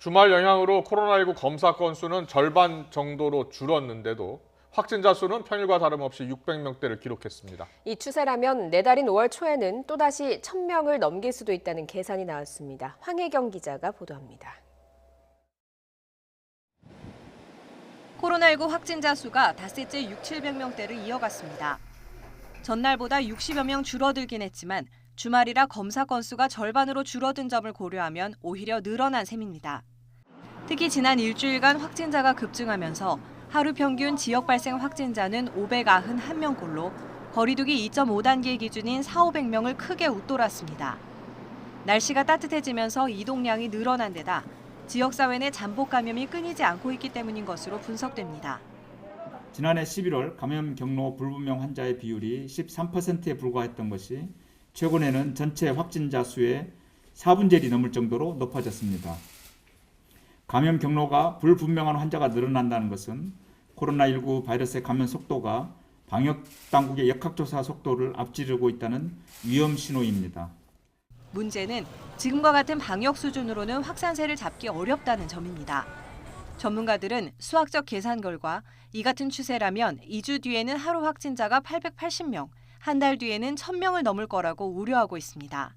주말 영향으로 코로나19 검사 건수는 절반 정도로 줄었는데도 확진자 수는 평일과 다름없이 600명대를 기록했습니다. 이 추세라면 내달인 5월 초에는 또다시 1,000명을 넘길 수도 있다는 계산이 나왔습니다. 황혜경 기자가 보도합니다. 코로나19 확진자 수가 닷새째 6,700명대를 이어갔습니다. 전날보다 60여 명 줄어들긴 했지만 주말이라 검사 건수가 절반으로 줄어든 점을 고려하면 오히려 늘어난 셈입니다. 특히 지난 일주일간 확진자가 급증하면서 하루 평균 지역 발생 확진자는 591명꼴로 거리두기 2.5단계 기준인 4,500명을 크게 웃돌았습니다. 날씨가 따뜻해지면서 이동량이 늘어난 데다 지역사회 내 잠복 감염이 끊이지 않고 있기 때문인 것으로 분석됩니다. 지난해 11월 감염 경로 불분명 환자의 비율이 13%에 불과했던 것이 최근에는 전체 확진자 수의 4분의 1이 넘을 정도로 높아졌습니다. 감염 경로가 불분명한 환자가 늘어난다는 것은 코로나19 바이러스의 감염 속도가 방역 당국의 역학조사 속도를 앞지르고 있다는 위험 신호입니다. 문제는 지금과 같은 방역 수준으로는 확산세를 잡기 어렵다는 점입니다. 전문가들은 수학적 계산 결과 이 같은 추세라면 2주 뒤에는 하루 확진자가 880명, 한 달 뒤에는 1,000명을 넘을 거라고 우려하고 있습니다.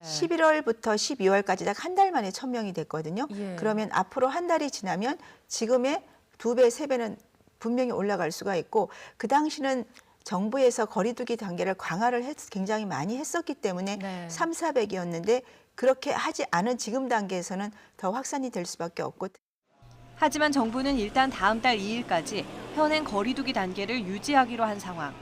11월부터 12월까지 딱 한 달 만에 1,000명이 됐거든요. 그러면 앞으로 한 달이 지나면 지금의 2배, 3배는 분명히 올라갈 수가 있고 그 당시는 정부에서 거리두기 단계를 강화를 굉장히 많이 했었기 때문에 3, 400이었는데 그렇게 하지 않은 지금 단계에서는 더 확산이 될 수밖에 없고. 하지만 정부는 일단 다음 달 2일까지 현행 거리두기 단계를 유지하기로 한 상황.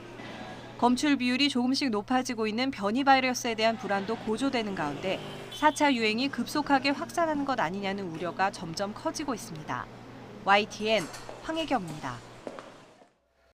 검출 비율이 조금씩 높아지고 있는 변이 바이러스에 대한 불안도 고조되는 가운데 4차 유행이 급속하게 확산하는 것 아니냐는 우려가 점점 커지고 있습니다. YTN 황혜경입니다.